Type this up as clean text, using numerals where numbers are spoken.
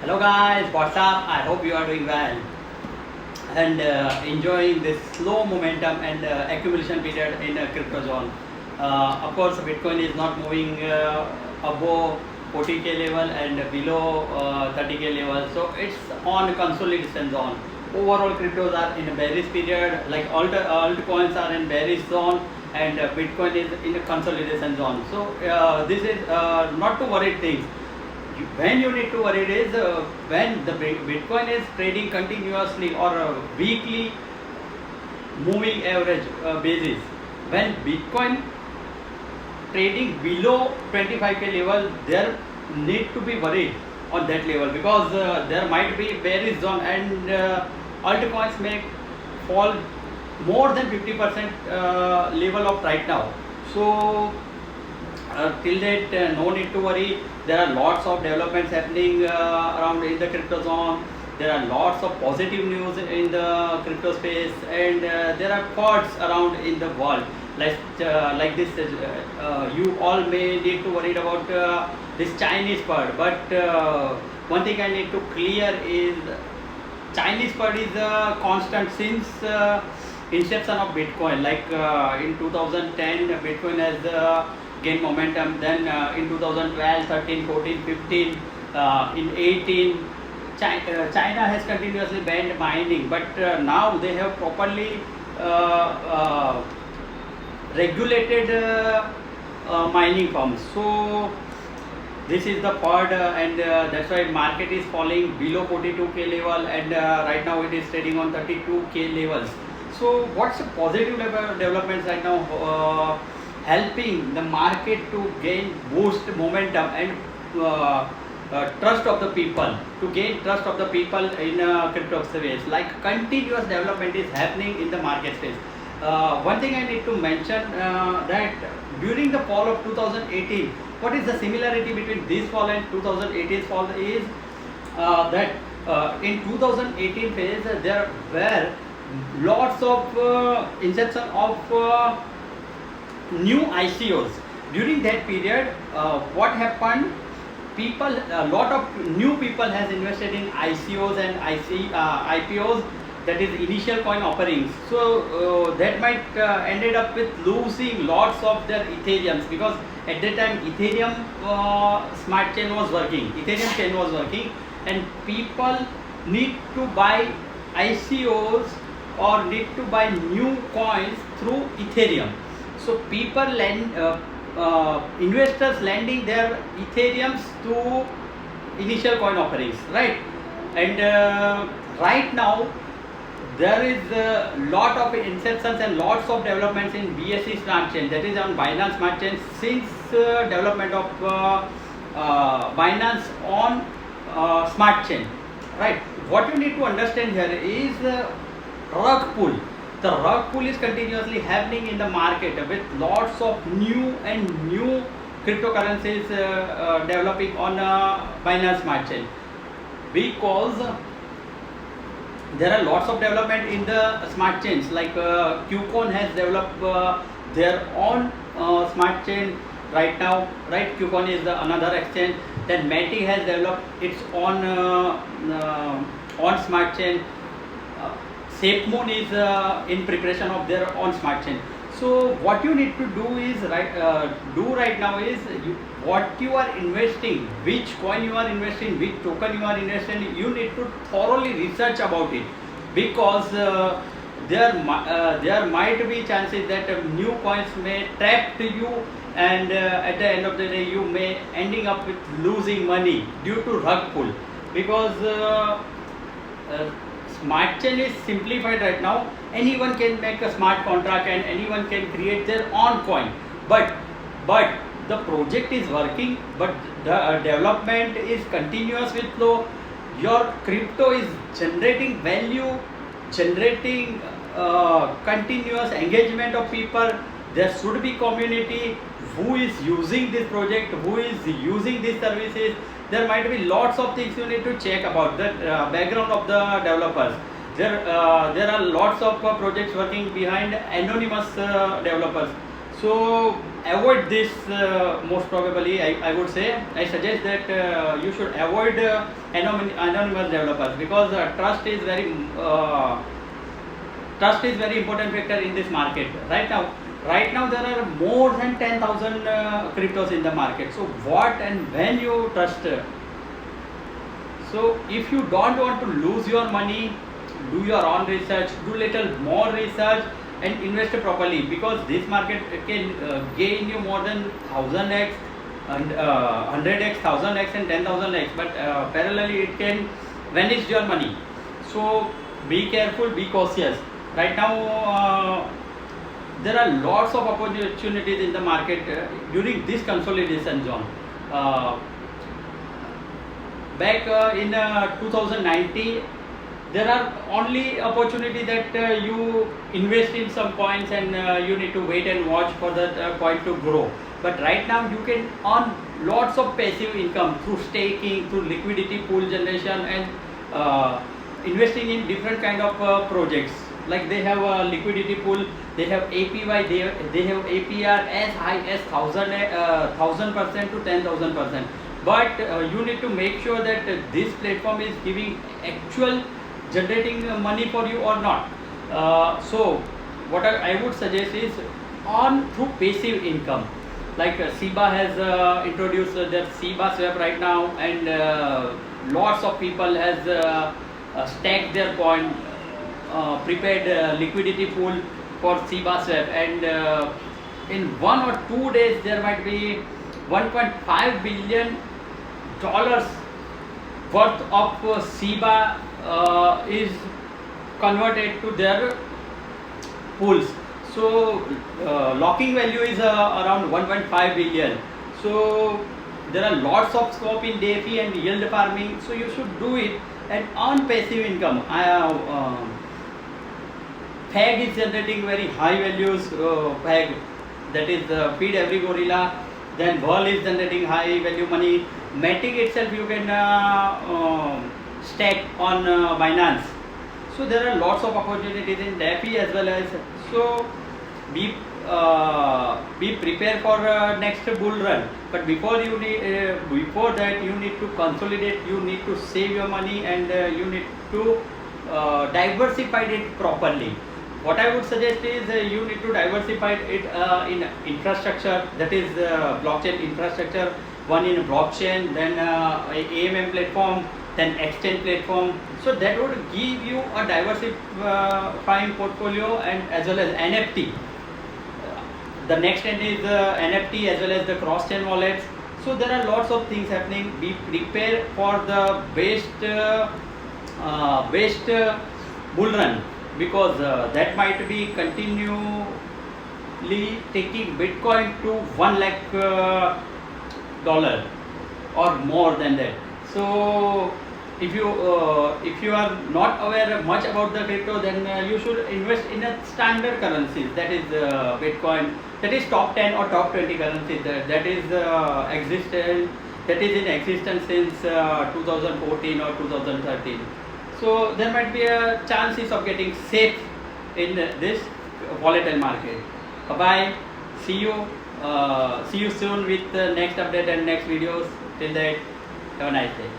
Hello guys, what's up? I hope you are doing well and enjoying this slow momentum and accumulation period in crypto zone. Of course, Bitcoin is not moving above 40k level and below 30k level, so it's on consolidation zone. Overall, cryptos are in a bearish period, like altcoins are in bearish zone, and Bitcoin is in a consolidation zone. So this is not to worry things. When you need to worry is when the Bitcoin is trading continuously or weekly moving average basis. When Bitcoin trading below 25k level, there need to be worried on that level, because there might be bearish zone and altcoins may fall more than 50% level of right now. So till that, no need to worry. There are lots of developments happening around in the crypto zone. There are lots of positive news in the crypto space, and there are thoughts around in the world like this. You all may need to worry about this Chinese part, but one thing I need to clear is Chinese part is constant since inception of Bitcoin. Like in 2010, Bitcoin has gained momentum. Then in 2012, 13, 14, 15, in 18, China has continuously banned mining. But now they have properly regulated mining firms. So this is the part and that's why market is falling below 42k level, and right now it is trading on 32k levels. So what's the positive developments right now helping the market to gain boost momentum and trust of the people, to gain trust of the people in crypto space? Like continuous development is happening in the market space. One thing I need to mention that during the fall of 2018, what is the similarity between this fall and 2018 fall is that in 2018 phase there were lots of inception of new ICOs. During that period, what happened? People, a lot of new people has invested in ICOs and IPOs, that is initial coin offerings. So that might ended up with losing lots of their Ethereums, because at that time Ethereum smart chain was working, Ethereum chain was working, and people need to buy ICOs or need to buy new coins through Ethereum. So people investors lending their Ethereums to initial coin offerings, right? And right now there is a lot of inceptions and lots of developments in BSC smart chain, that is on Binance smart chain, since development of Binance on smart chain, right? What you need to understand here is rug pull. The rug pull is continuously happening in the market with lots of new cryptocurrencies developing on Binance smart chain, because there are lots of development in the smart chains. Like Qcoin has developed their own smart chain right now, right? Qcoin is another exchange. Then Matic has developed its own smart chain. SafeMoon is in preparation of their own smart chain. So what you need to do is right now is what you are investing, which coin you are investing, which token you are investing, you need to thoroughly research about it, because there might be chances that new coins may trap to you, and at the end of the day you may ending up with losing money due to rug pull, because uh, smart chain is simplified right now. Anyone can make a smart contract and anyone can create their own coin, but the project is working, but the development is continuous with flow. Your crypto is generating value, generating continuous engagement of people. There should be community who is using this project, who is using these services. There might be lots of things you need to check about the background of the developers. There are lots of projects working behind anonymous developers. So avoid this most probably. I would say I suggest that you should avoid anonymous developers, because trust is very important factor in this market right now there are more than 10,000 cryptos in the market. So what and when you trust, so if you don't want to lose your money, do your own research, do little more research and invest properly, because this market can gain you more than 1000x and 100x, 1000x and 10,000x, but parallelly it can vanish your money. So be careful, be cautious. Right now there are lots of opportunities in the market during this consolidation zone. Back in 2019, there are only opportunity that you invest in some coins and you need to wait and watch for that coin to grow. But right now you can earn lots of passive income through staking, through liquidity pool generation, and investing in different kind of projects. Like they have a liquidity pool, they have APY, they have APR as high as 1000% to 10,000%. But you need to make sure that this platform is giving actual generating money for you or not. So what I would suggest is on through passive income. Like SIBA has introduced their SIBA swap right now, and lots of people has stacked their coin, prepared liquidity pool for SIBA swap, and in 1 or 2 days there might be 1.5 billion dollars worth of SIBA is converted to their pools. So locking value is around 1.5 billion. So there are lots of scope in DeFi and yield farming, so you should do it and earn passive income. FAG is generating very high values. FAG, that is feed every gorilla. Then Whirl is generating high value money. Matic itself you can stack on Binance. So there are lots of opportunities in DeFi as well as. So be prepared for next bull run. But before that you need to consolidate. You need to save your money, and you need to diversify it properly. What I would suggest is you need to diversify it in infrastructure, that is blockchain infrastructure. One in blockchain, then AMM platform, then exchange platform. So that would give you a diversifying portfolio, and as well as NFT. The next end is NFT as well as the cross-chain wallets. So there are lots of things happening. Be prepared for the best bull run, because that might be continually taking Bitcoin to 1 lakh dollar or more than that. So if you are not aware much about the crypto, then you should invest in a standard currencies, that is Bitcoin, that is top 10 or top 20 currencies that is in existence since 2014 or 2013. So there might be a chances of getting safe in this volatile market. Bye. See you soon with the next update and next videos. Till then, have a nice day.